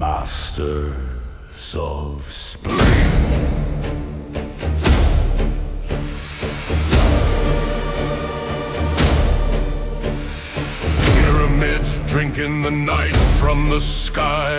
Masters of Spring. Pyramids drinking the night from the sky,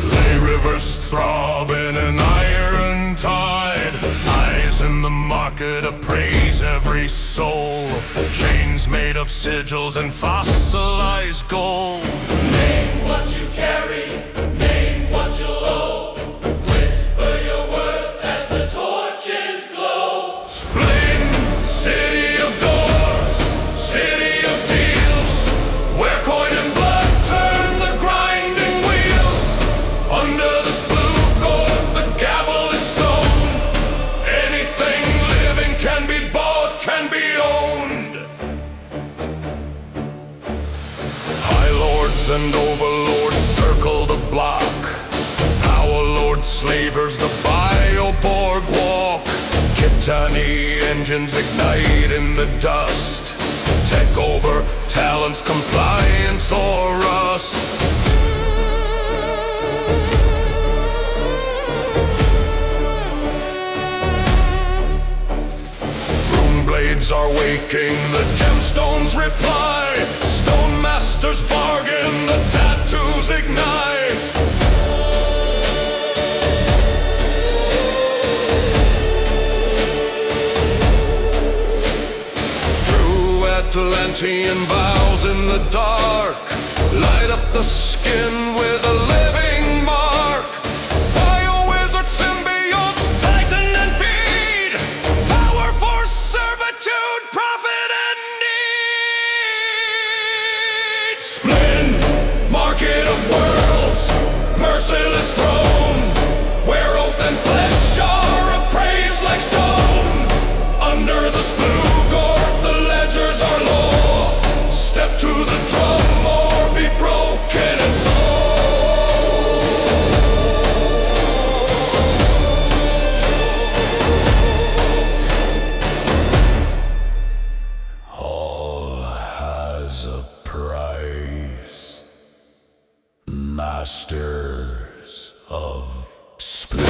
lay rivers throb in an iron tide. Eyes in the market appraise every soul, chains made of sigils and fossilized gold. Name what you carry, name what you'll owe. Whisper your worth as the torches glow. Spring, city of doors, city of deals, where coin and blood turn the grinding wheels. Under the spook of the gavel is stone, anything living can be bought, can be owned. High lords and overlords circle the block, power lord slavers the Bioborg walk. Kitani engines ignite in the dust, take over talents, compliance or rust. Rune blades are waking, the gemstones reply. Stone masters bargain, the tattoos ignite. True Atlantean vows in the dark, light up the skin with a living mark. Bio-wizard symbiotes tighten and feed, power for servitude, profit and need. Spleen, market of worlds, merciless throne, where oath and flesh are appraised like stone. Under the spook or the ledgers are law, step to the drum or be broken and sold. All has a price. Masters of Spring.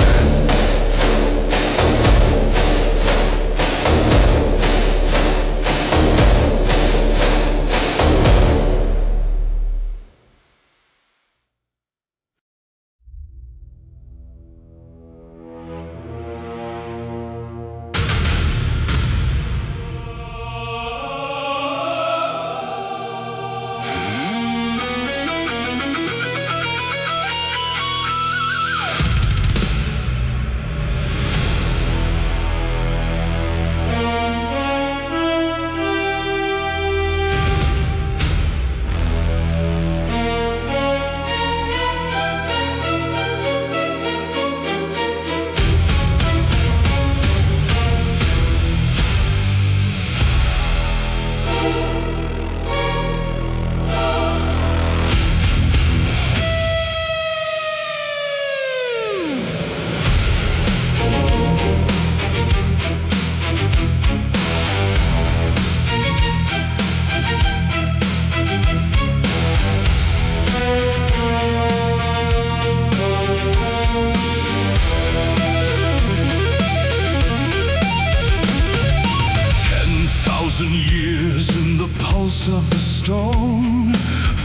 Years in the pulse of the stone,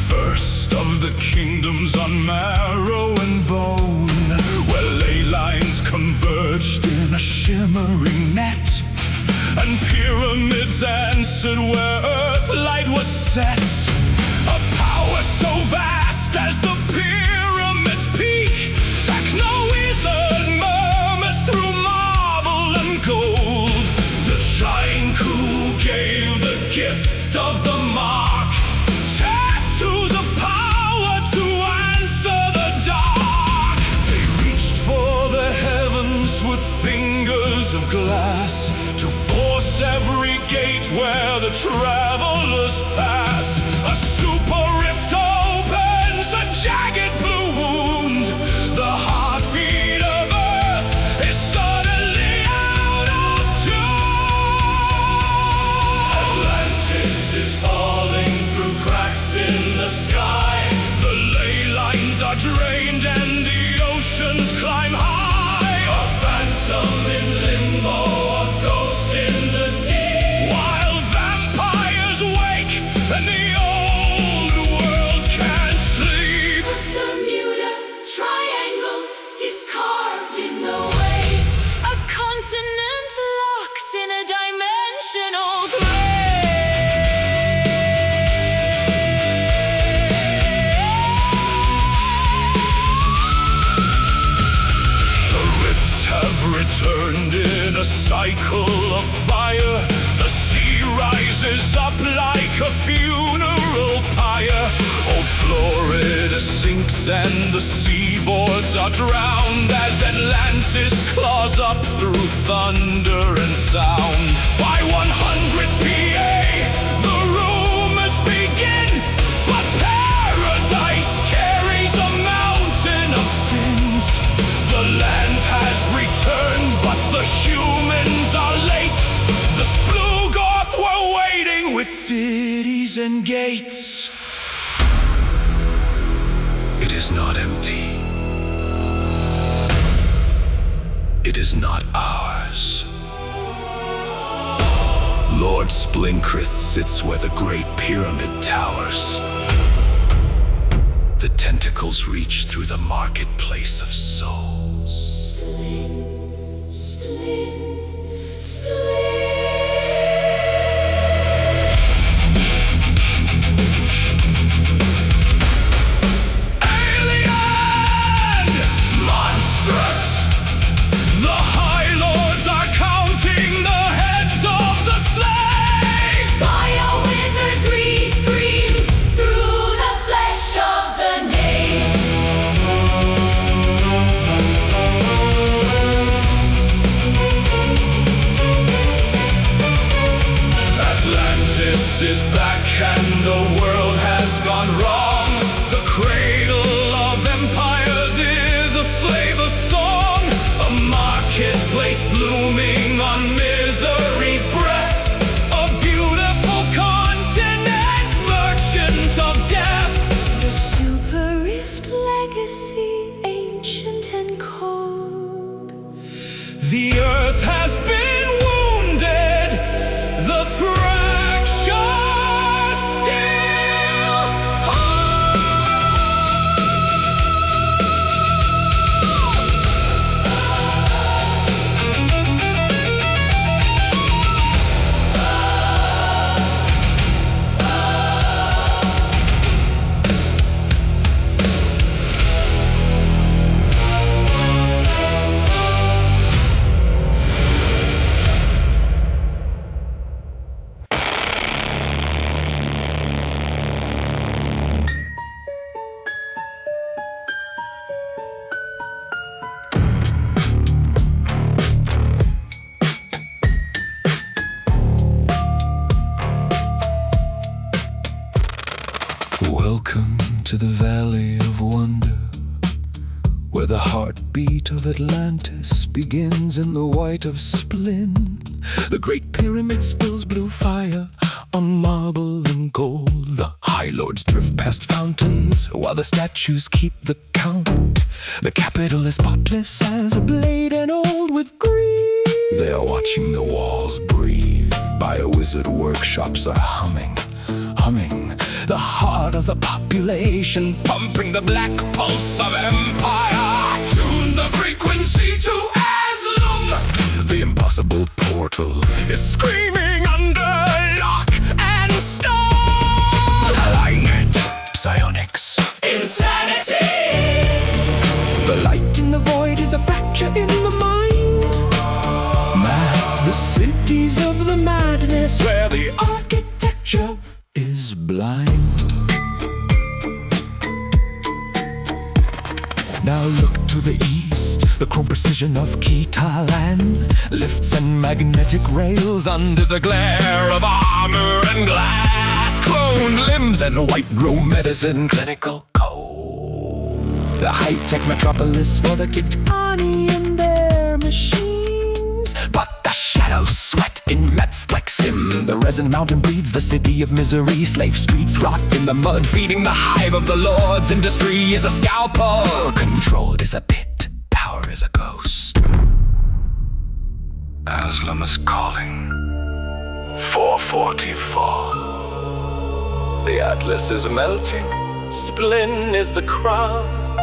first of the kingdoms on marrow and bone, where ley lines converged in a shimmering net, and pyramids answered where earth light was set. A power so vast as the pyramids' peak, techno-wizard murmurs through marble and gold. The giant coup gave the gift of the mark, tattoos of power to answer the dark. They reached for the heavens with fingers of glass, to force every gate where the traveler rained and the oceans climb high. A phantom in limbo, a ghost in the deep. While vampires wake and the old world can't sleep. The Bermuda Triangle is carved in the wave, a continent locked in a dimensional grave. The rifts have returned in a cycle of fire. The sea rises up like a funeral pyre. Old Florida sinks and the seaboards are drowned as Atlantis claws up through thunder and sound. By 100 PA, the rumors begin, but paradise carries a mountain of sins. The land has returned, but the humans are late. The Splugorth were waiting with cities and gates. It is not empty. It is not ours. Lord Splinkrith sits where the Great Pyramid towers. The tentacles reach through the marketplace of souls. Split, split, split. Alien! Monstrous! The High Lords are counting the heads of the slaves! Fire wizardry screams through the flesh of the knaves. Atlantis is back and the world has gone wrong. The cradle of empires is a slave of song. A marketplace blooming on misery's breath. A beautiful continent, merchant of death. The Super Rift legacy, ancient and cold. The earth has been wounded. The fracture still holds. Welcome to the Valley of Wonder, where the heartbeat of Atlantis begins in the white of Splin. The Great Pyramid spills blue fire on marble and gold. The High Lords drift past fountains while the statues keep the count. The capital is spotless as a blade and old with greed. They are watching the walls breathe. Bio-wizard workshops are humming. The heart of the population, pumping the black pulse of empire. Tune the frequency to Aslam. The impossible portal is screaming under lock and stone. Alignment, psionics, Insanity! the light in the void is a fracture in the mind. Mad, the cities of the madness, where the architecture is blind. Now look to the east, the chrome precision of Kitalan. Lifts and magnetic rails under the glare of armor and glass. Cloned limbs and white grow medicine, clinical code. The high-tech metropolis for the Kitani and their machines. But the shadow shadows sweat in mats like Sim. The resin mountain breeds the city of misery. Slave streets rot in the mud, feeding the hive of the Lord's. Industry is a scalpel, control is a pit, power is a ghost. Aslam is calling. 444. The Atlas is melting. Splin is the crown,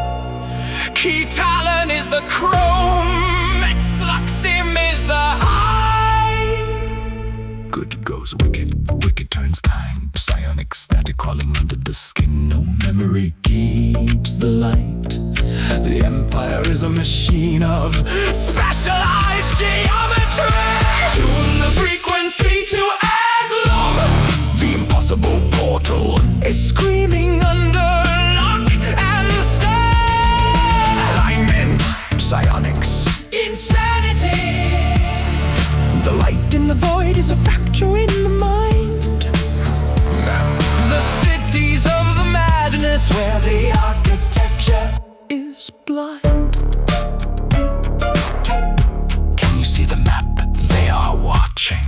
Ketalon is the chrome, Etzluxim is the high. Good goes wicked, wicked turns kind. Psionic static crawling under the skin. No memory keeps the light. The Empire is a machine of specialized geometry. Tune the frequency to Aslam. The impossible portal is screaming under lock and stare. alignment, psionics, Insanity. the light in the void is a fracture in the mind. The cities of the madness where the architecture is blind. Can you see the map? They are watching.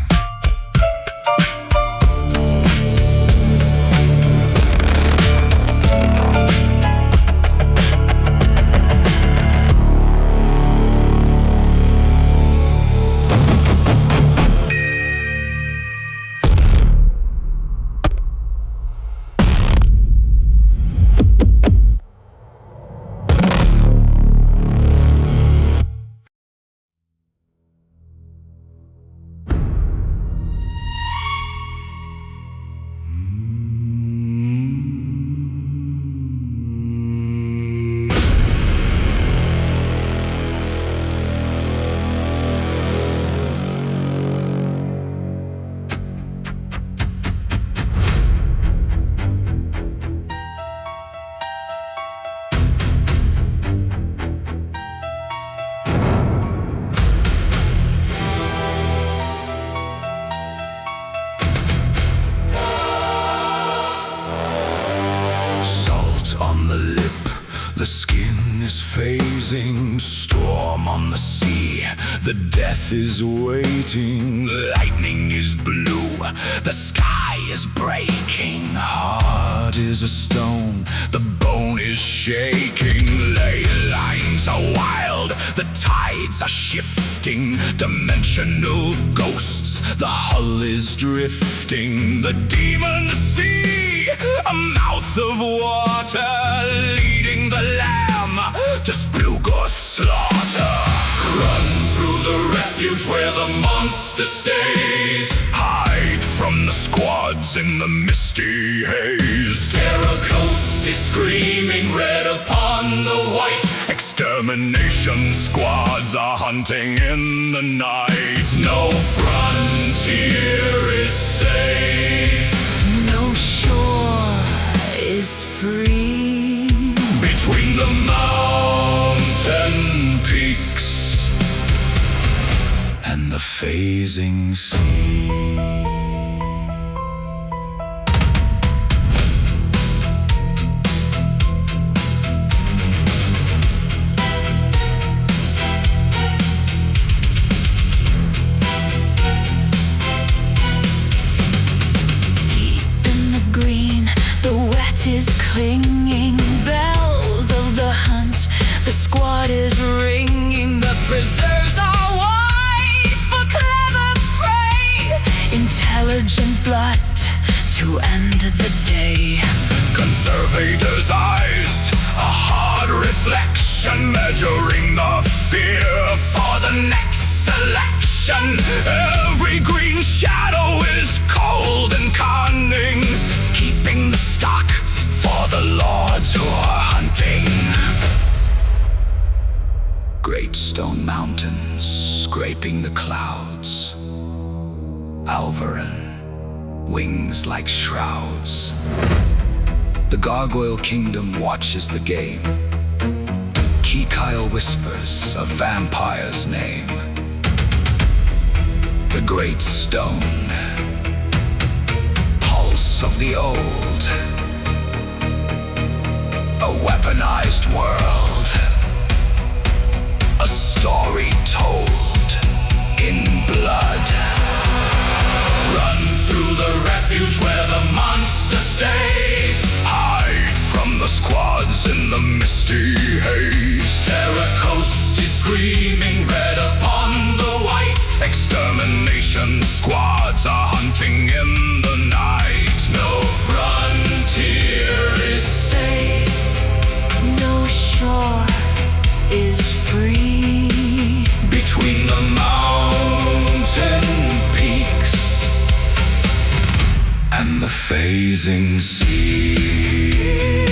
On the lip, the skin is phasing. Storm on the sea, the death is waiting. Lightning is blue, the sky is breaking. Heart is a stone, the bone is shaking. Ley lines are wild, the tides are shifting. Dimensional ghosts, the hull is drifting. The demon sea, a mouth of water, leading the lamb to Splugoth slaughter. Run through the refuge where the monster stays. Hide from the squads in the misty haze. Terra Coast is screaming red upon the white. Extermination squads are hunting in the night. No frontier is safe. No shore is free. Between the mountain peaks and the phasing sea. Is clinging, bells of the hunt. The squad is ringing. The preserves are wide for clever prey. Intelligent blood to end the day. Conservators' eyes, a hard reflection, measuring the fear for the next selection. Every green shadow is cold and cunning, keeping the stock for the lords who are hunting. Great stone mountains scraping the clouds. Alvarin, wings like shrouds. The Gargoyle Kingdom watches the game. Kikyle whispers a vampire's name. The Great Stone, pulse of the old. A weaponized world, a story told in blood. screaming red upon the white. Extermination squads are hunting in the night. No frontier is safe, No shore is free. between the mountain peaks and the phasing sea.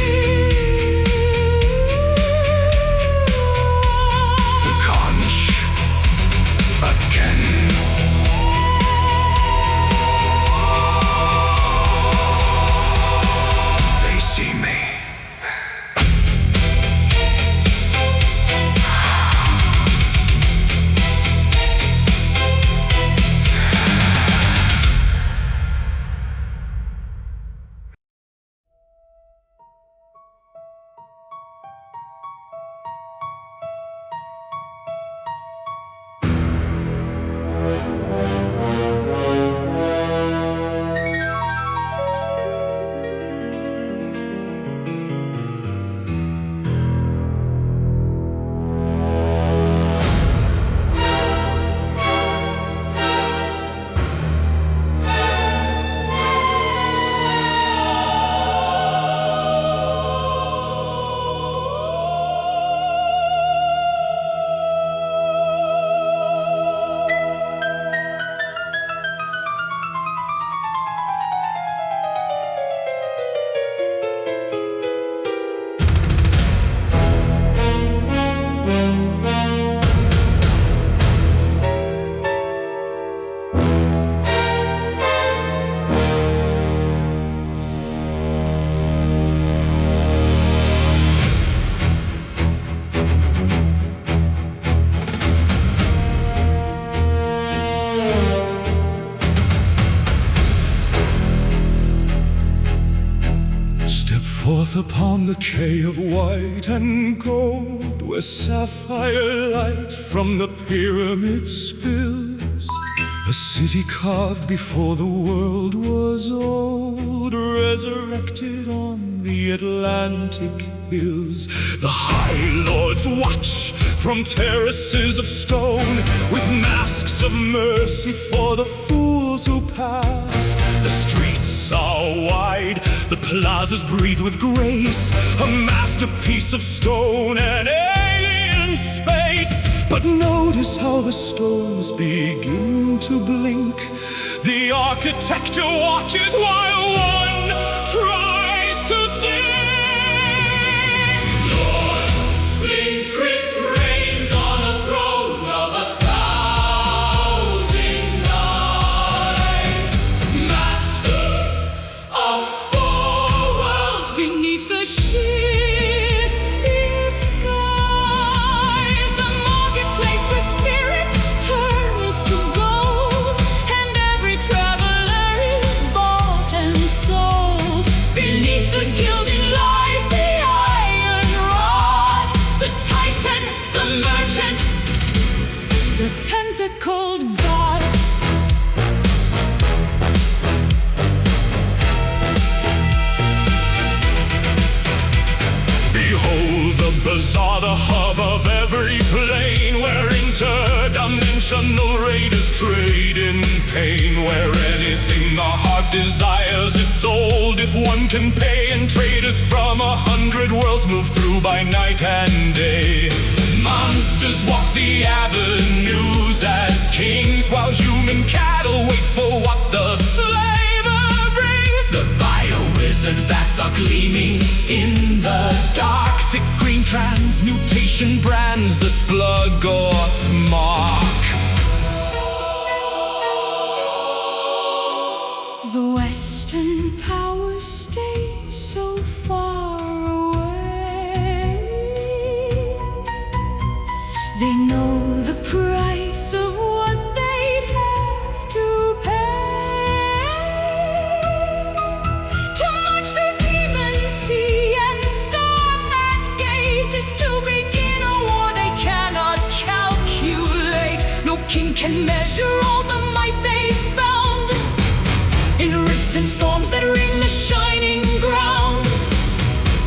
The conch again. They see me. Forth upon the quay of white and gold, where sapphire light from the pyramid spills. A city carved before the world was old, resurrected on the Atlantic hills. The High Lords watch from terraces of stone, with masks of mercy for the fools who pass. The streets are wide, the plazas breathe with grace, a masterpiece of stone and alien space. But notice how the stones begin to blink. The architecture watches while one tries to think. Lord Spindcrith reigns on a throne of 1,000 eyes, master of 4 worlds Beneath the shifting skies, the marketplace where spirit turns to gold, and every traveler is bought and sold. Beneath the gilding lies the iron rod, the titan, the merchant, the tentacled god. Behold the bazaar, the hub of every plane, where interdimensional raiders trade in pain, where anything the heart desires is sold if one can pay, and traders from 100 worlds move through by night and day. Monsters walk the avenues as kings, while human cattle wait for what the slaver brings. The bio-wizard vats are gleaming in the dark, thick green transmutation brands the Splugorth mark. The Western powers stay so far away. They know the price of what they'd have to pay to march through demon sea and storm that gate, is to begin a war they cannot calculate. No king can measure all the might they found in rifts and storms that ring the shining ground.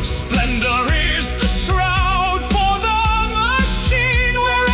Splendor is the shroud for the machine, where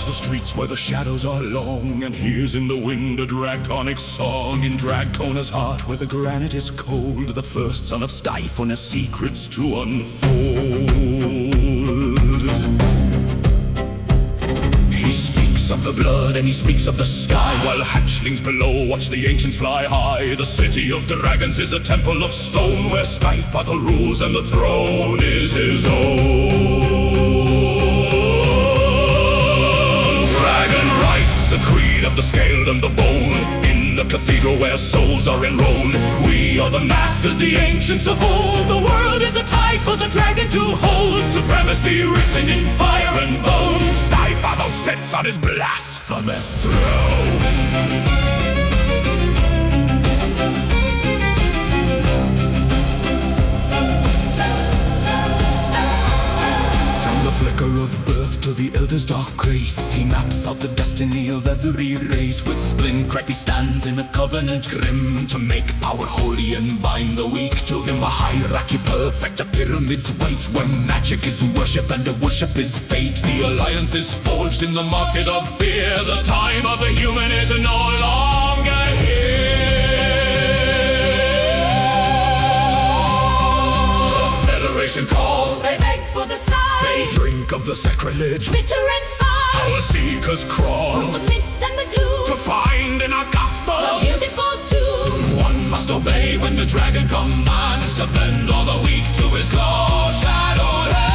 walks the streets where the shadows are long, and hears in the wind a draconic song. In Dracona's heart where the granite is cold, the first son of Styphon has secrets to unfold. He speaks of the blood and he speaks of the sky, while hatchlings below watch the ancients fly high. The city of dragons is a temple of stone, where Styphon rules and the throne is his own. Dragon right, the creed of the scaled and the bold, in the cathedral where souls are enrolled. We are the masters, the ancients of old. The world is a tie for the dragon to hold, supremacy written in fire and bone. Styphon sits on his blasphemous throne. Flicker of birth to the elder's dark grace, he maps out the destiny of every race. With splint crack he stands in a covenant grim, to make power holy and bind the weak to him. A hierarchy perfect, a pyramid's weight, where magic is worship and worship is fate. The alliance is forged in the market of fear. The time of the human is no longer here. The Federation calls, They beg for the sign. they drink of the sacrilege. Bitter and fine. Our seekers crawl From the mist and the gloom. to find in our A gospel beautiful tomb. one must obey when the dragon commands, to bend all the weak to his claw shadowed hand.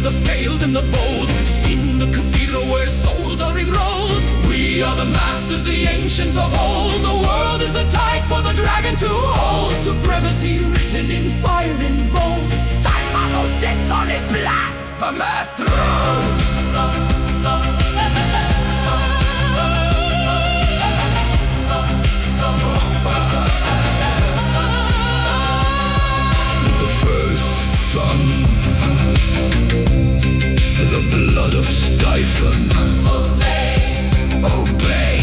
The scaled and the bold, in the cathedral where souls are enrolled. We are the masters, the ancients of old. The world is a tide for the dragon to hold, supremacy written in fire and bone. Styphon sits on his blasphemous throne. The first son, the blood of Styphon. Obey, obey.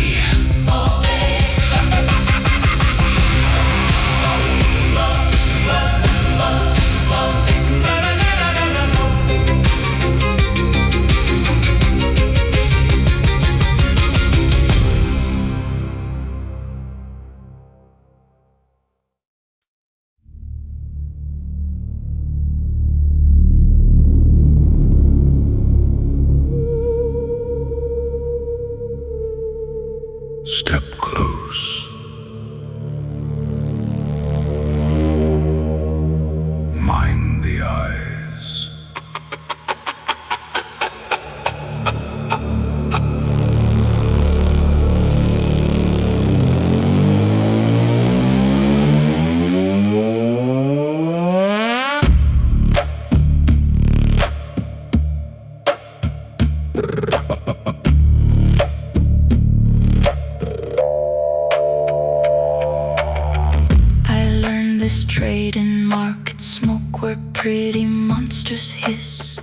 Step close. Mind the eyes. This trade in market smoke where pretty monsters hiss.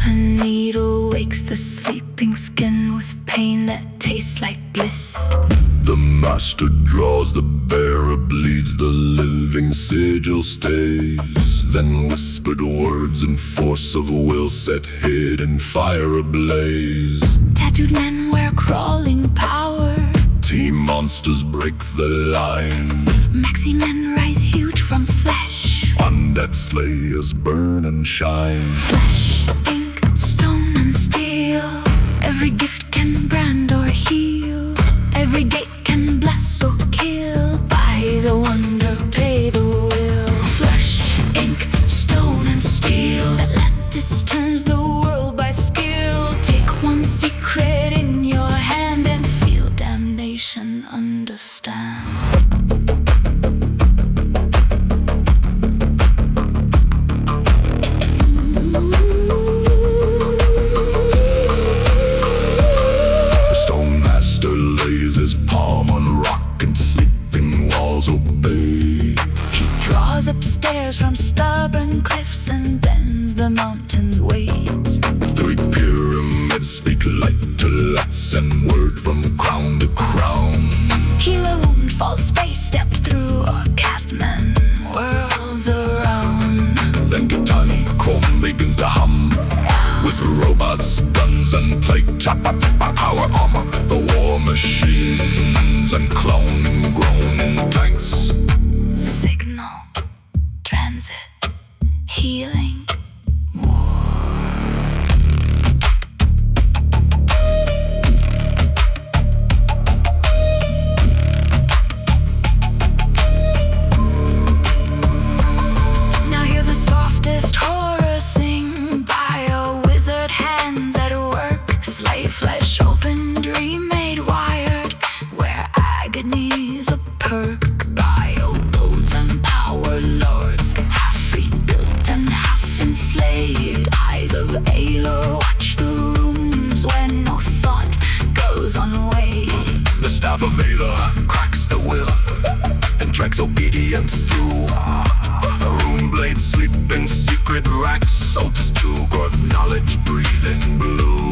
A needle wakes the sleeping skin with pain that tastes like bliss. The master draws, the bearer bleeds, the living sigil stays. Then whispered words and force of will set hidden fire ablaze. Tattooed men wear crawling power. Team monsters break the line. Maxi men rise huge from flesh. Undead slayers burn and shine. Flesh, ink, stone and steel. Every gift can brand or heal. Every gate can bless or kill. By the wonder, pay the will. Flesh, ink, stone and steel. Atlantis turns the world by skill. Take one secret in your hand and feel damnation, understand. tears from stubborn cliffs and bends the mountain's weight. 3 pyramids speak light to lights and word from crown to crown. Heal a wound, fall space, step through, or cast men worlds around. Then Kitani Kum begins to hum with robots, guns, and plague power armor, the war machines, and cloning, groaning tanks. Signal, transit, healing. Flesh opened, remade, wired, where agony's a perk. Biobodes and power lords, half rebuilt and half enslaved. Eyes of Aelor watch the rooms where no thought goes unweighed. The staff of Aelor cracks the will and drags obedience through. Rune blades sleep in secret racks, soldiers to growth, knowledge breathing blue.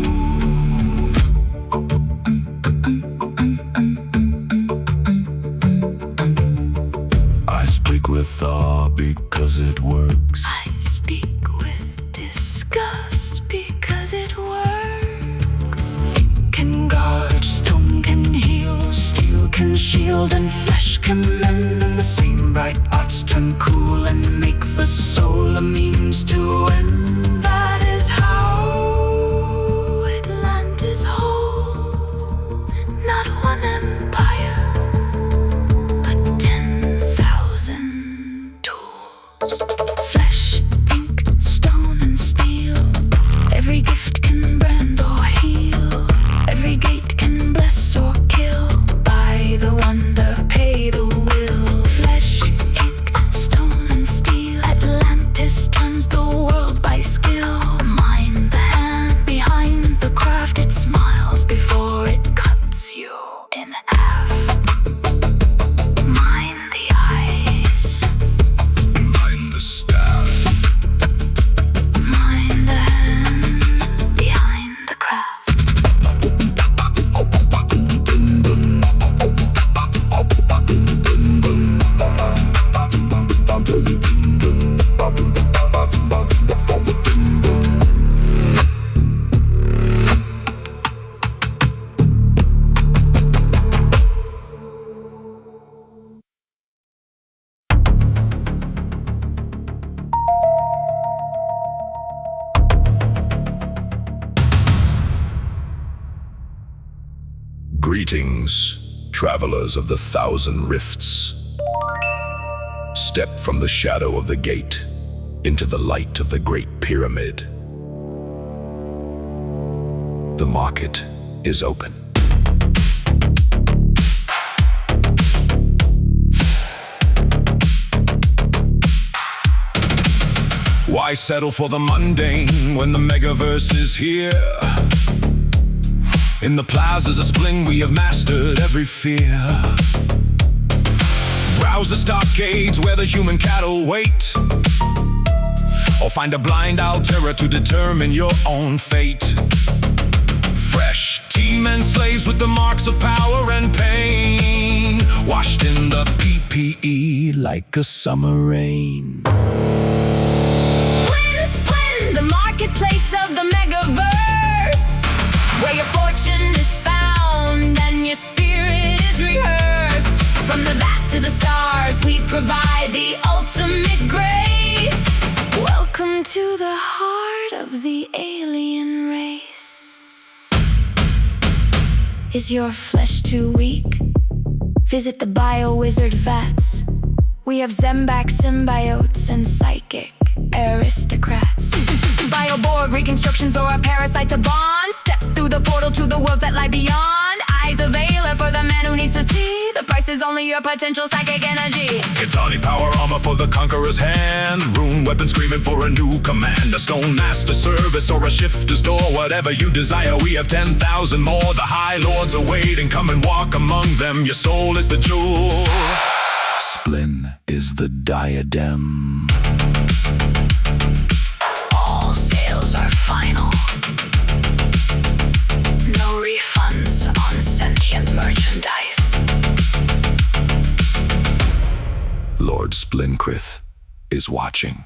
I speak with awe because it works. I speak with disgust because it works. Ink can guard, stone can heal, steel can shield, and flesh can mend. And the same bright arts turn cool and make the soul a means to end. That is how Atlantis holds not one empire, but 10,000 tools. Flesh, ink, stone, and steel. Every gift can brand or heal. Every gate can bless or kill. Buy the wonder, pay the will. Flesh, ink, stone, and steel. Atlantis turns the world by skill. Mind the hand behind the craft. It smiles before it cuts you in half. Mind the eyes. Mind the staff. Mind the hand behind the craft. Greetings, travelers of the 1,000 rifts. Step from the shadow of the gate into the light of the Great Pyramid. The market is open. Why settle for the mundane when the megaverse is here? In the plazas of Spling we have mastered every fear. Browse the stockades where the human cattle wait, or find a blind Altera to determine your own fate. Fresh team and slaves with the marks of power and pain, washed in the PPE like a summer rain. Splin, the marketplace of the megaverse, where your fortune is found and your spirit is rehearsed. From the vast to the stars, we provide the ultimate grace. Welcome to the heart of the alien race. Is your flesh too weak? Visit the bio-wizard vats. We have Zembac symbiotes and psychic aristocrats. Bioborg reconstructions or a parasite to bond. Step through the portal to the worlds that lie beyond. Eyes of Aelor for the man who needs to see. The price is only your potential psychic energy. Kitani power armor for the conqueror's hand. Rune weapon screaming for a new command. A stone master service or a shifter's door. Whatever you desire, we have 10,000 more. The high lords are waiting, come and walk among them. Your soul is the jewel. Splin is the diadem. Krith is watching.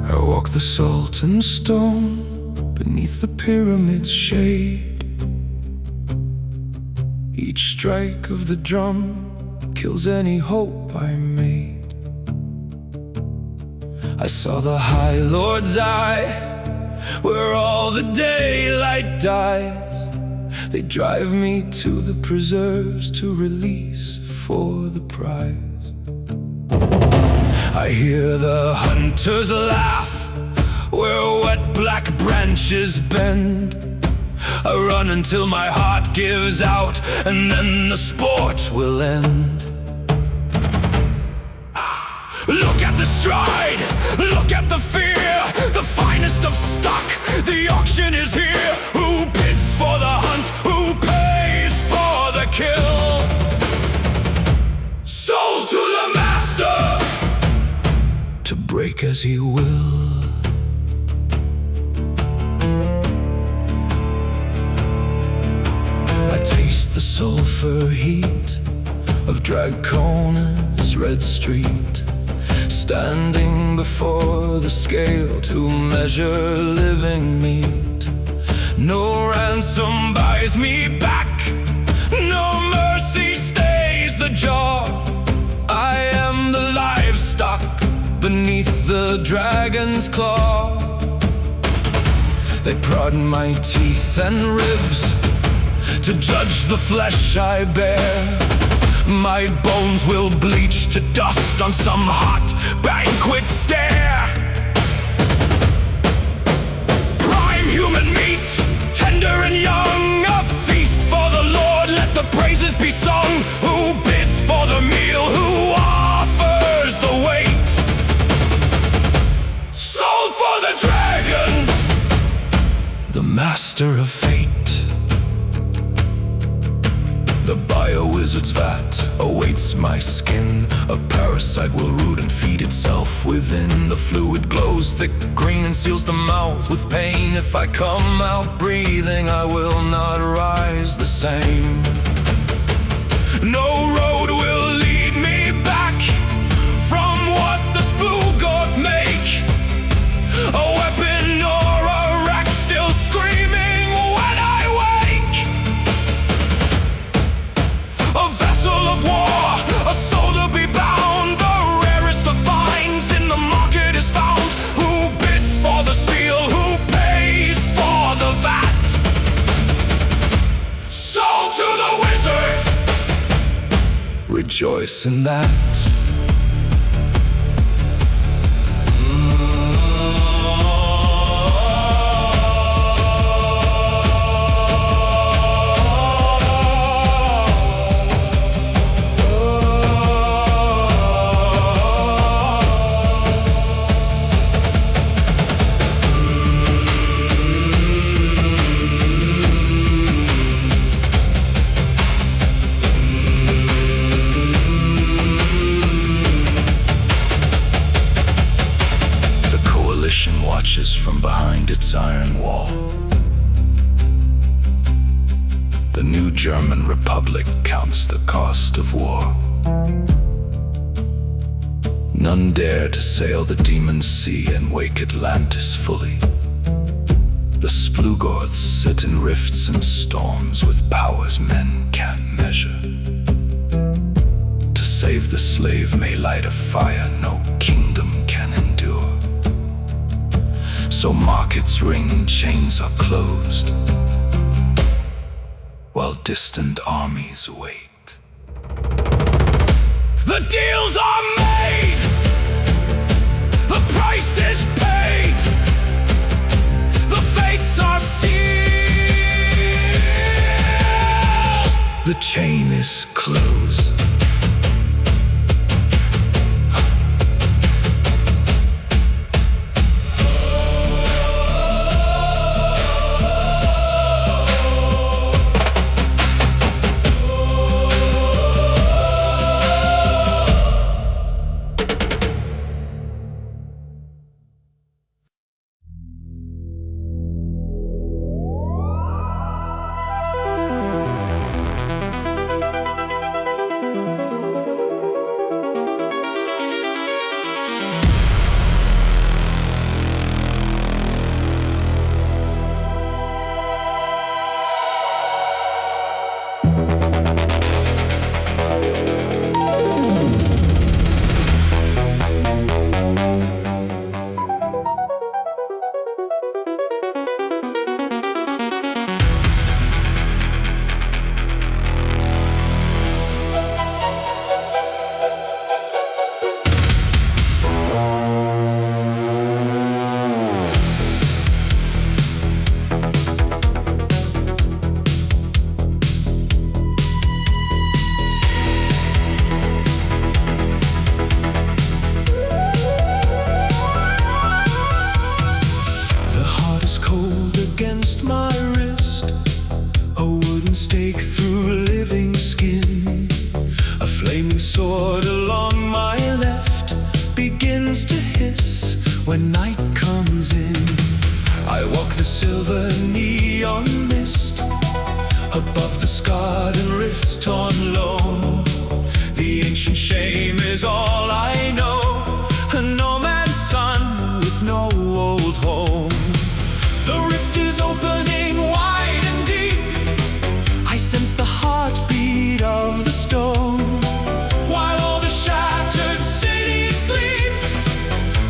I walk the salt and stone beneath the pyramid's shade. Each strike of the drum kills any hope I made. I saw the High Lord's eye, where all the daylight dies. They drive me to the preserves to release for the prize. I hear the hunters laugh where wet black branches bend. I run until my heart gives out, and then the sport will end. Look at the stride, look at the fear, the finest of stock, the auction is here. Who bids for the hunt, who pays for the kill? Sold to the master, to break as he will. I taste the sulfur heat of Dracona's red street, standing before the scale to measure living meat. No ransom buys me back, no mercy stays the jaw. I am the livestock beneath the dragon's claw. They prod my teeth and ribs to judge the flesh I bear. My bones will bleach to dust on some hot banquet stair. Prime human meat, tender and young, a feast for the Lord, let the praises be sung. Who bids for the meal, who offers the weight? Sold for the dragon, the master of fate. The bio-wizard's vat awaits my skin. A parasite will root and feed itself within. The fluid glows thick green and seals the mouth with pain. If I come out breathing, I will not rise the same. No road will lead me back from what the Splugorth make. A weapon or a rack still screaming when I wake. A vessel of war, a soul to be bound. The rarest of finds in the market is found. Who bids for the steel, who pays for the vat? Sold to the wizard, rejoice in that. Watches from behind its iron wall. The new German Republic counts the cost of war. None dare to sail the demon sea and wake Atlantis fully. The Splugorths sit in rifts and storms with powers men can't measure. To save the slave may light a fire no kingdom can endure. So markets ring and chains are closed, while distant armies wait. The deals are made, the price is paid, the fates are sealed. The chain is closed, when night comes in. I walk the silver neon mist above the scarred and rift-torn loam. The ancient shame is all I know, a nomad's son with no old home. The rift is opening wide and deep. I sense the heartbeat of the stone. While all the shattered city sleeps,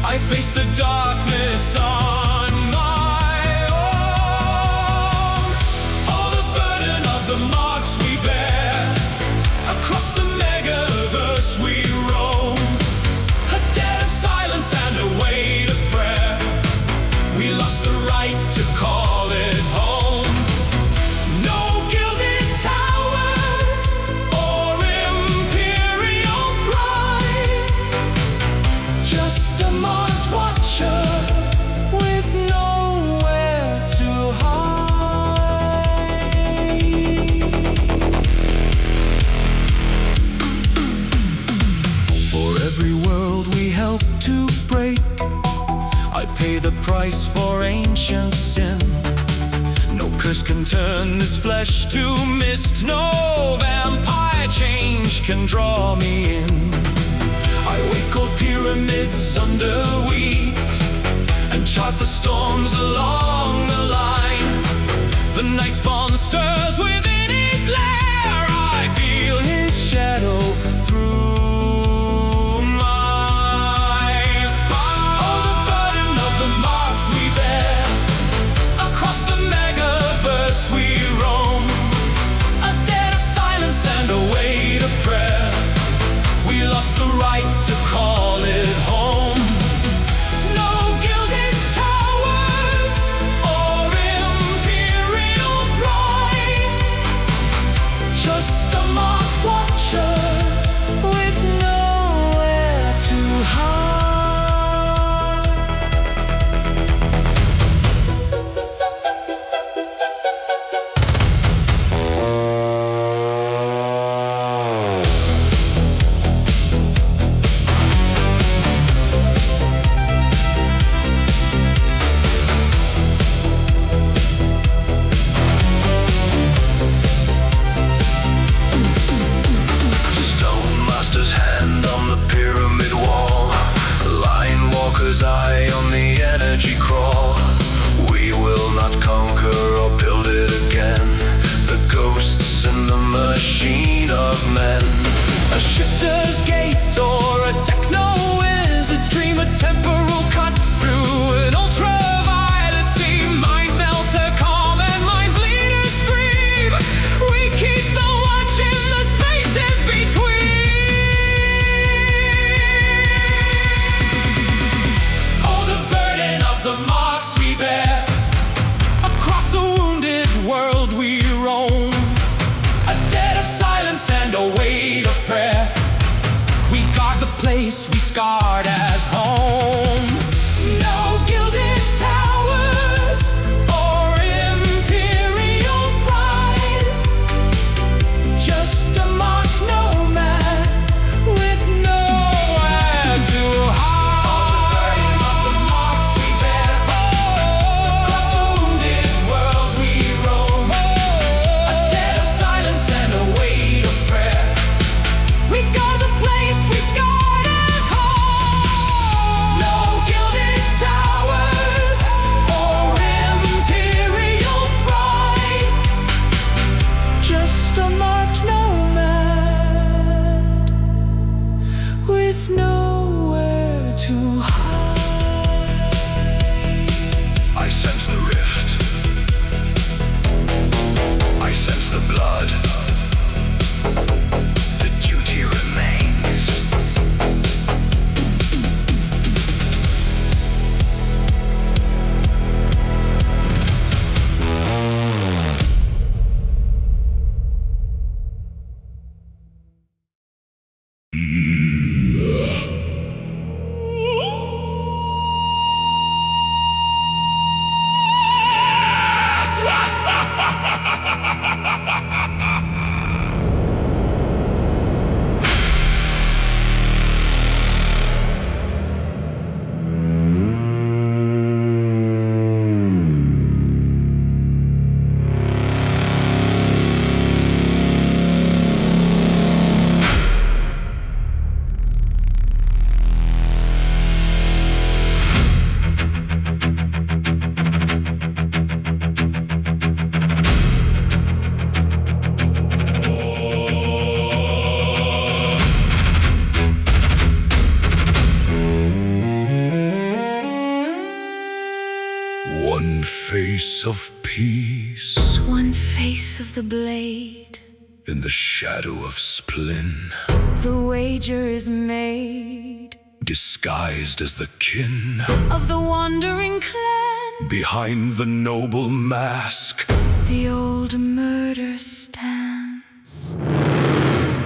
I face the darkness on my own. All the burden of the marks we bear, across the megaverse we roam. A debt of silence and a weight of prayer. We lost the right to call it home. No gilded towers or imperial pride, just a marked watcher with nowhere to hide. For every world we help to break, I pay the price for ancient sin. No curse can turn this flesh to mist. No vampire change can draw me in. I wake old pyramids under weeds and chart the storms along the line. The night's monsters within his lair, I feel his shadow through my spine. Oh, the burden of the marks we bear, across the megaverse we roam. A debt of silence and a weight of prayer. We lost the right to call it home. No gilded towers or imperial pride, just a marked watcher with nowhere to hide. Stone master's hand on the pyramid wall, line walker's eye on the energy crawl. We will not conquer or build it again, the ghosts in the machine of men. A shifter's gate or a techno-wizard's dream, a temporal cut through an ultraviolet sea. Mind melter calm and mind bleeder scream. We keep the watch in the spaces between. Oh, the burden of the marks we bear, across a wounded world we roam. A debt of silence and a weight of prayer. We guard the place we scarred as home. No gilded towers or imperial pride, just a marked nomad with nowhere to hide. All the marks we bear, across a wounded world we roam. A debt of silence and a weight of prayer. We guard the place we scarred as home. No gilded towers or imperial pride, just a marked nomad with nowhere to hide. I sense the rift. I sense the blood. The duty remains. face of peace, one face of the blade. in the shadow of Splin, The wager is made disguised as the kin. of the wandering clan. Behind the noble mask, The old murder stands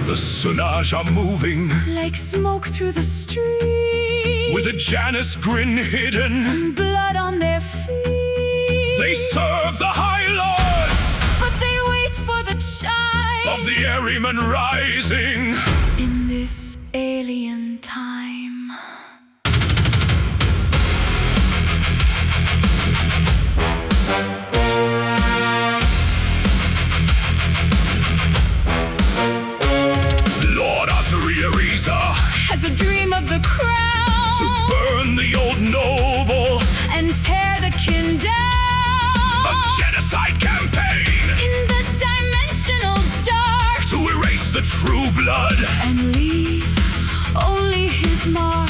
the Sunaj are moving, like smoke through the street, with a Janus grin hidden. and blood on their feet. They serve the High Lords But they wait for the chime of the Ahriman rising. in this alien time. Lord Azuri Ariza, Has a dream of the crown to burn the old noble, and tear the kin down a genocide campaign in the dimensional dark, to erase the true blood. and leave only his mark.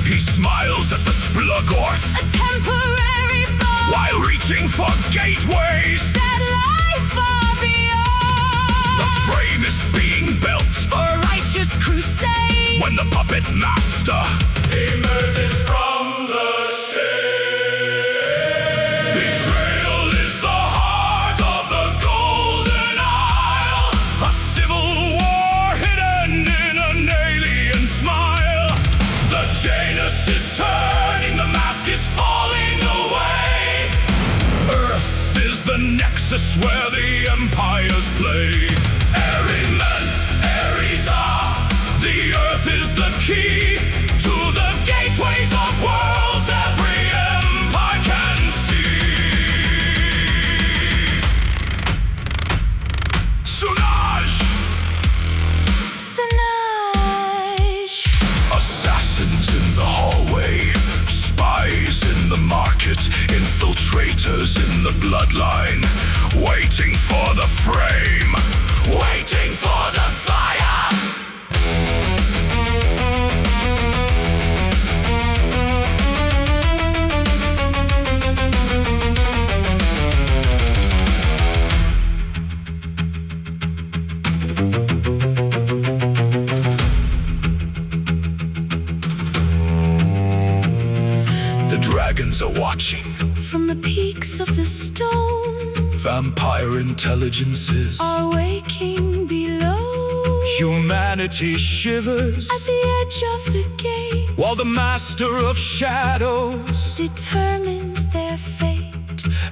He smiles at the Splugorth A temporary bond while reaching for gateways. that lie far beyond. The frame is being built For righteous crusade, when the puppet master emerges from the shade. Betrayal is the heart of the Golden Isle, a civil war hidden in an alien smile. The Janus is turning, the mask is falling away. Earth is the nexus where the empires play. Ahriman, Ariza, the earth is the key to the gateways of worlds every empire can see. Sunaj! Sinaj. Assassins in the hallway, spies in the market, infiltrators in the bloodline, waiting for the frame, waiting for the fire. The dragons are watching, From the peaks of the stone vampire intelligences. are waking below. Humanity shivers At the edge of the gate while the master of shadows, determines their fate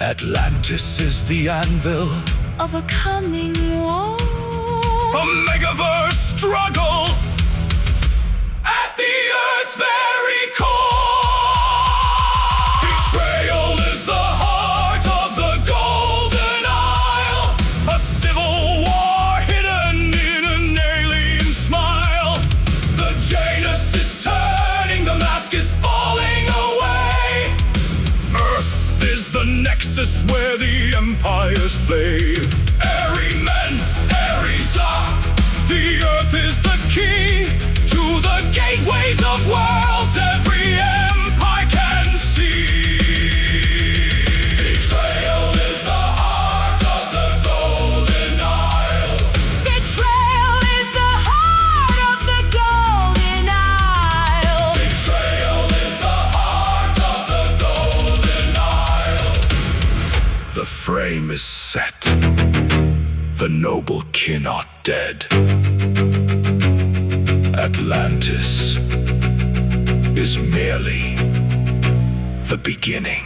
Atlantis is the anvil. of a coming war. A megaverse struggle at the Earth's very core. Betrayal is the heart of the Golden Isle, a civil war hidden in an alien smile. The Janus is turning, the mask is falling away. Earth is the nexus where the empires play. Ahriman, Ariza, the earth is the key to the gateways of worlds every empire can see. Betrayal is the heart of the Golden Isle. Betrayal is the heart of the Golden Isle. Betrayal is the heart of the Golden Isle. The frame is set, the noble kin are dead. Atlantis is merely the beginning.